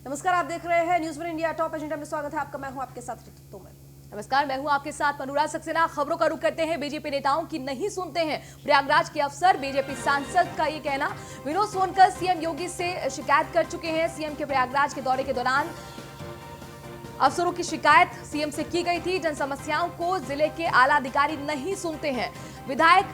नमस्कार, आप देख रहे हैं news one India top agenda में स्वागत है आपका। मैं हूं आपके साथ ऋतु तोमर। नमस्कार, मैं हूं आपके साथ अनुराग सक्सेना। खबरों का रुख करते हैं। बीजेपी नेताओं की नहीं सुनते हैं प्रयागराज के अफसर। बीजेपी सांसद का ये कहना। विनोद सोनकर सीएम योगी से शिकायत कर चुके हैं। सीएम के प्रयागराज के दौरे के दौरान अफसरों की शिकायत सीएम से की गई थी। जन समस्याओं को जिले के आला अधिकारी नहीं सुनते हैं। विधायक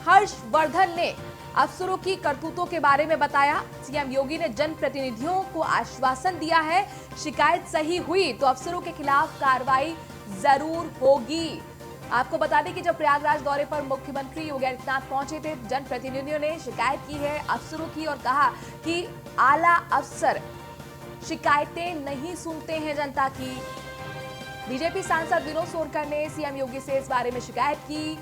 हर्षवर्धन ने अफसरों की करतूतों के बारे में बताया। सीएम योगी ने जनप्रतिनिधियों को आश्वासन दिया है, शिकायत सही हुई तो अफसरों के खिलाफ कार्रवाई जरूर होगी। आपको बता दें कि जब प्रयागराज दौरे पर मुख्यमंत्री योगी आदित्यनाथ पहुंचे थे, जनप्रतिनिधियों ने शिकायत की है अफसरों की और कहा कि आला अफसर शिकायतें नहीं सुनते हैं जनता की। बीजेपी सांसद विनोद सोनकर ने सीएम योगी से इस बारे में शिकायत की।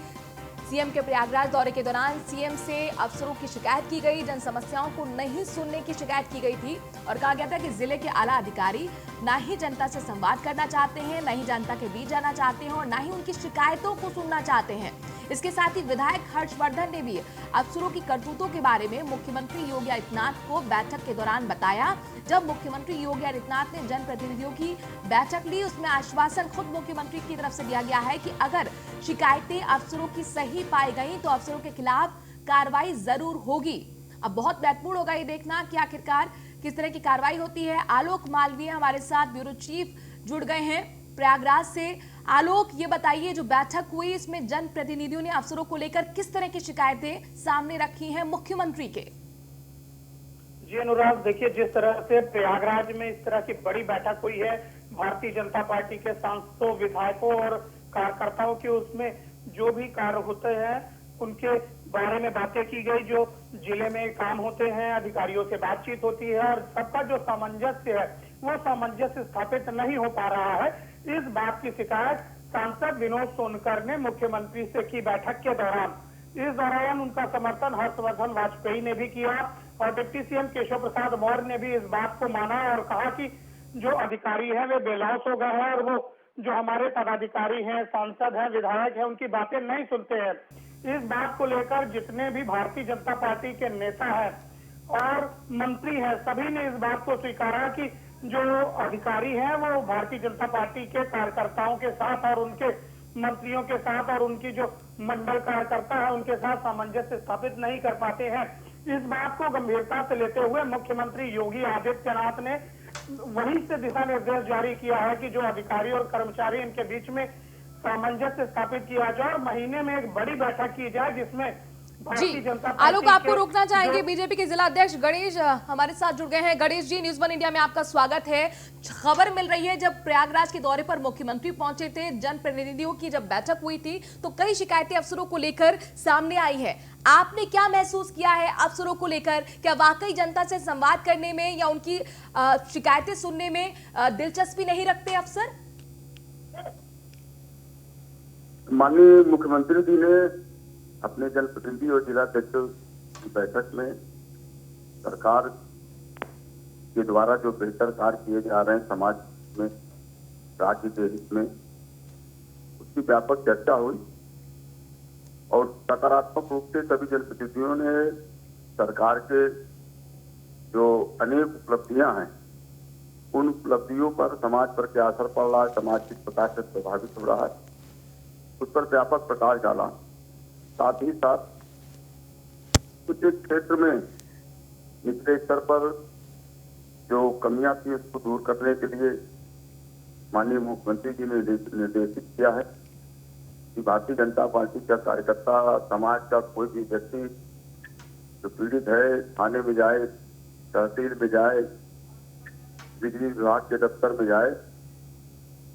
सीएम के प्रयागराज दौरे के दौरान सीएम से अफसरों की शिकायत की गई। जन समस्याओं को नहीं सुनने की शिकायत की गई थी और कहा गया था कि जिले के आला अधिकारी ना ही जनता से संवाद करना चाहते हैं, ना ही जनता के बीच जाना चाहते हैं और ना ही उनकी शिकायतों को सुनना चाहते हैं। इसके साथ ही विधायक हर्षवर्धन ने भी अफसरों की करतूतों के बारे में मुख्यमंत्री योगी आदित्यनाथ को बैठक के दौरान बताया। जब मुख्यमंत्री योगी आदित्यनाथ ने जनप्रतिनिधियों की बैठक ली, उसमें आश्वासन खुद मुख्यमंत्री की तरफ से दिया गया है कि अगर शिकायतें अफसरों की सही पाई गई तो अफसरों के खिलाफ कार्रवाई जरूर होगी। अब बहुत महत्वपूर्ण होगा ये देखना कि आखिरकार किस तरह की कार्रवाई होती है। आलोक मालवीय हमारे साथ ब्यूरो चीफ जुड़ गए हैं प्रयागराज से। आलोक, ये बताइए, जो बैठक हुई इसमें जनप्रतिनिधियों ने अफसरों को लेकर किस तरह की शिकायतें सामने रखी हैं मुख्यमंत्री के? जी अनुराग, देखिए, जिस तरह से प्रयागराज में इस तरह की बड़ी बैठक हुई है भारतीय जनता पार्टी के सांसदों, विधायकों और कार्यकर्ताओं की, उसमें जो भी कार्य होते हैं उनके बारे में बातें की गई, जो जिले में काम होते हैं, अधिकारियों से बातचीत होती है और सबका जो सामंजस्य है वो सामंजस्य स्थापित नहीं हो पा रहा है। इस बात की शिकायत सांसद विनोद सोनकर ने मुख्यमंत्री से की बैठक के दौरान। इस दौरान उनका समर्थन हर्षवर्धन वाजपेयी ने भी किया और डिप्टी सीएम केशव प्रसाद मौर्य ने भी इस बात को माना और कहा कि जो अधिकारी हैं वे बेलौस हो गए हैं और वो जो हमारे पदाधिकारी हैं, सांसद हैं, विधायक हैं, उनकी बातें नहीं सुनते हैं। इस बात को लेकर जितने भी भारतीय जनता पार्टी के नेता हैं और मंत्री हैं, सभी ने इस बात को स्वीकारा कि जो अधिकारी हैं वो भारतीय जनता पार्टी के कार्यकर्ताओं के साथ और उनके मंत्रियों के साथ और उनकी जो मंडल कार्यकर्ता है उनके साथ सामंजस्य स्थापित नहीं कर पाते हैं। इस बात को गंभीरता से लेते हुए मुख्यमंत्री योगी आदित्यनाथ ने वहीं से दिशा निर्देश जारी किया है कि जो अधिकारी और कर्मचारी इनके बीच में सामंजस्य स्थापित किया जाए और महीने में एक बड़ी बैठक की जाए जिसमें जी आलोक, आपको रोकना चाहेंगे। बीजेपी के जिला अध्यक्ष गणेश हमारे साथ जुड़ गए हैं। Ganesh ji, news one India में आपका स्वागत है। खबर मिल रही है जब प्रयागराज के दौरे पर मुख्यमंत्री पहुंचे थे, जनप्रतिनिधियों की जब बैठक हुई थी तो कई शिकायतें अफसरों को लेकर सामने आई है। आपने क्या महसूस किया है अफसरों को लेकर? क्या वाकई जनता से संवाद करने में या उनकी शिकायतें सुनने में दिलचस्पी नहीं रखते अफसर? माननीय मुख्यमंत्री जी ने अपने जनप्रतिनिधि और जिलाध्यक्षों की बैठक में सरकार के द्वारा जो बेहतर कार्य किए जा रहे हैं समाज में, राज्य के हित में, उसकी व्यापक चर्चा हुई और सकारात्मक रूप से सभी जनप्रतिनिधियों ने सरकार के जो अनेक उपलब्धियां हैं उन उपलब्धियों पर, समाज पर क्या असर पड़ रहा है, समाज किस प्रकार से प्रभावित हो रहा है, उस पर व्यापक प्रकाश डाला। साथ ही साथ कुछ एक क्षेत्र में निचले स्तर पर जो कमियां थी उसको दूर करने के लिए माननीय मुख्यमंत्री जी ने निर्देशित किया है कि भारतीय जनता पार्टी का कार्यकर्ता, समाज का कोई भी व्यक्ति जो पीड़ित है थाने में जाए, तहसील में जाए, बिजली विभाग के दफ्तर में जाए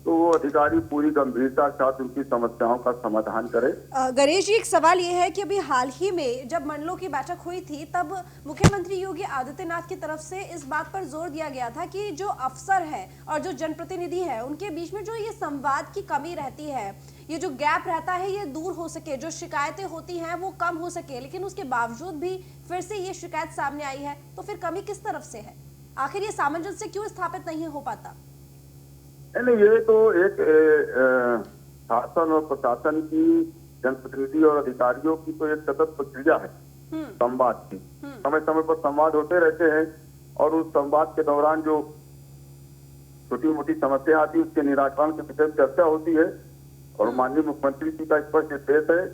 तो वो अधिकारी पूरी गंभीरता के साथ उनकी समस्याओं का समाधान करे। गणेश जी, एक सवाल ये है कि अभी हाल ही में जब मंडलों की बैठक हुई थी तब मुख्यमंत्री योगी आदित्यनाथ की तरफ से इस बात पर जोर दिया गया था कि जो अफसर है और जो जनप्रतिनिधि है उनके बीच में जो ये संवाद की कमी रहती है, ये जो गैप रहता है, ये दूर हो सके, जो शिकायतें होती हैं वो कम हो सके। लेकिन उसके बावजूद भी फिर से ये शिकायत सामने आई है, तो फिर कमी किस तरफ से है? आखिर ये सामंजस्य क्यों स्थापित नहीं हो पाता? नहीं, ये तो एक शासन और प्रशासन की, जनप्रतिनिधि और अधिकारियों की तो एक सतत प्रक्रिया है संवाद की। समय समय पर संवाद होते रहते हैं और उस संवाद के दौरान जो छोटी मोटी समस्या आती है उसके निराकरण के विषय में चर्चा होती है। और माननीय मुख्यमंत्री जी का स्पष्ट निर्देश है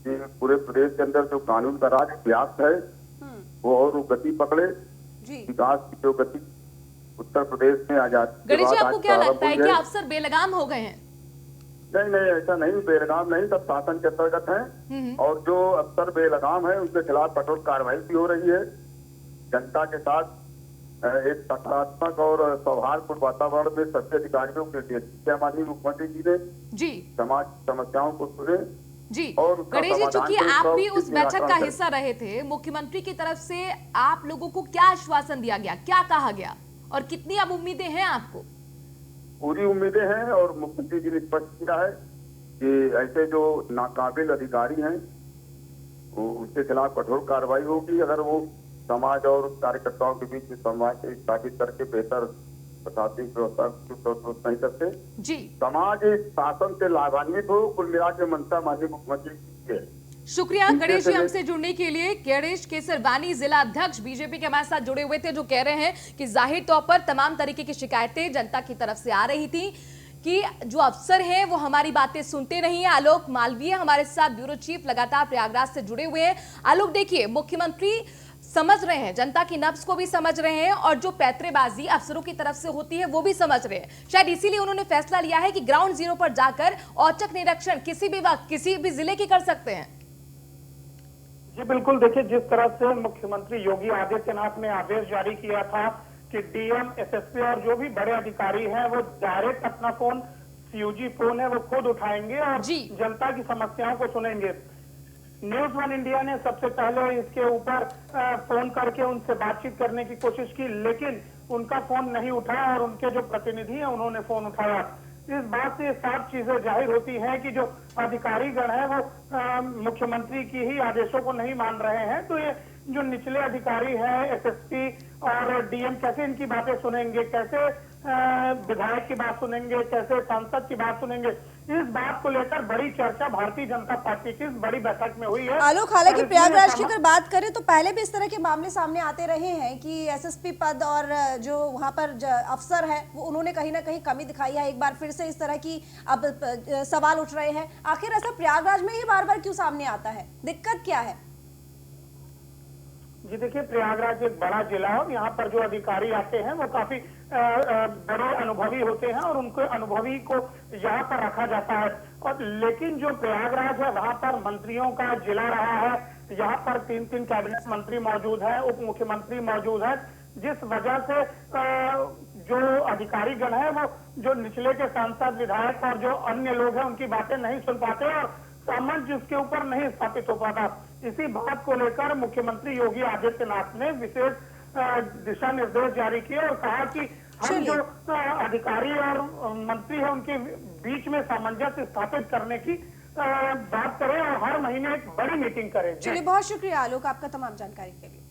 कि पूरे प्रदेश के अंदर जो कानून का राज व्याप्त है वो और गति पकड़े। जी विकास की जो गति उत्तर प्रदेश में आजादी के गणेश जी, बाद आपको आज क्या प्रारंभ लगता है हुई कि अफसर बेलगाम हो गए हैं? नहीं नहीं, ऐसा नहीं, बेलगाम नहीं, सब शासन के अंतर्गत हैं। और जो अफसर बेलगाम है उनके खिलाफ कठोर कार्रवाई भी हो रही है। जनता के साथ एक सकारात्मक और सौहार्दपूर्ण वातावरण में सभी अधिकारियों के निर्देश दिया माननीय मुख्यमंत्री जी ने। जी समाज समस्याओं को सुने जी और उसका गणेश जी, समाधान चूंकि करें, आप उसका भी उस उचित बैठक का निराकरण करें। हिस्सा रहे थे, मुख्यमंत्री की तरफ से आप लोगों को क्या आश्वासन दिया गया, क्या कहा गया और कितनी अब उम्मीदें हैं आपको? पूरी उम्मीदें हैं और मुख्यमंत्री जी ने स्पष्ट किया है कि ऐसे जो नाकाबिल अधिकारी हैं वो उसके खिलाफ कठोर कार्रवाई होगी अगर वो समाज और कार्यकर्ताओं के बीच में संवाद स्थापित करके बेहतर प्रशासनिक व्यवस्था नहीं करते। जी समाज इस शासन से लाभान्वित हो, कुल मिला के मनसा माननीय मुख्यमंत्री जी है। शुक्रिया गणेश जी हमसे जुड़ने के लिए। गणेश केसरवानी जिला अध्यक्ष बीजेपी के हमारे साथ जुड़े हुए थे, जो कह रहे हैं कि जाहिर तौर पर तमाम तरीके की शिकायतें जनता की तरफ से आ रही थी कि जो अफसर हैं वो हमारी बातें सुनते नहीं है। आलोक मालवीय हमारे साथ ब्यूरो चीफ लगातार प्रयागराज से जुड़े हुए हैं। आलोक, देखिए, मुख्यमंत्री समझ रहे हैं, जनता की नब्ज को भी समझ रहे हैं और जो पैतरेबाजी अफसरों की तरफ से होती है वो भी समझ रहे हैं। शायद इसीलिए उन्होंने फैसला लिया है कि ग्राउंड जीरो पर जाकर औचक निरीक्षण किसी भी वक्त किसी भी जिले की कर सकते हैं। जी बिल्कुल, देखिए जिस तरह से मुख्यमंत्री योगी आदित्यनाथ ने आदेश जारी किया था कि डीएम, एसएसपी और जो भी बड़े अधिकारी हैं वो डायरेक्ट अपना फोन, सीयूजी फोन है वो खुद उठाएंगे और जनता की समस्याओं को सुनेंगे। न्यूज वन इंडिया ने सबसे पहले इसके ऊपर फोन करके उनसे बातचीत करने की कोशिश की, लेकिन उनका फोन नहीं उठाया और उनके जो प्रतिनिधि हैं उन्होंने फोन उठाया। इस बात से साफ चीजें जाहिर होती हैं कि जो अधिकारीगण है वो मुख्यमंत्री की ही आदेशों को नहीं मान रहे हैं। तो ये जो निचले अधिकारी हैं, एसएसपी और डीएम, कैसे इनकी बातें सुनेंगे, कैसे विधायक की बात सुनेंगे, कैसे सांसद की बात सुनेंगे। इस बात को लेकर बड़ी चर्चा भारतीय जनता पार्टी की इस बड़ी बैठक में हुई है। आलोक, हालांकि प्रयागराज की अगर बात करें तो पहले भी इस तरह के मामले सामने आते रहे हैं कि एसएसपी पद और जो वहां पर अफसर है वो उन्होंने कहीं ना कहीं कमी दिखाई है। एक बार फिर से इस तरह की अब सवाल उठ रहे हैं। आखिर ऐसा प्रयागराज में ही बार बार क्यों सामने आता है, दिक्कत क्या है? जी देखिए, प्रयागराज एक बड़ा जिला है और यहाँ पर जो अधिकारी आते हैं वो काफी बड़े अनुभवी होते हैं और उनके अनुभवी को यहाँ पर रखा जाता है। और लेकिन जो प्रयागराज है वहाँ पर मंत्रियों का जिला रहा है। यहाँ पर 3 कैबिनेट मंत्री मौजूद है, उप मुख्यमंत्री मौजूद है, जिस वजह से जो अधिकारीगण है वो जो निचले के सांसद, विधायक और जो अन्य लोग हैं उनकी बातें नहीं सुन पाते और सामंजस्य उसके ऊपर नहीं स्थापित हो पाता। इसी बात को लेकर मुख्यमंत्री योगी आदित्यनाथ ने विशेष दिशा निर्देश जारी किए और कहा कि हम जो अधिकारी और मंत्री है उनके बीच में सामंजस्य स्थापित करने की बात करें और हर महीने एक बड़ी मीटिंग करें। चलिए, बहुत शुक्रिया आलोक आपका तमाम जानकारी के लिए।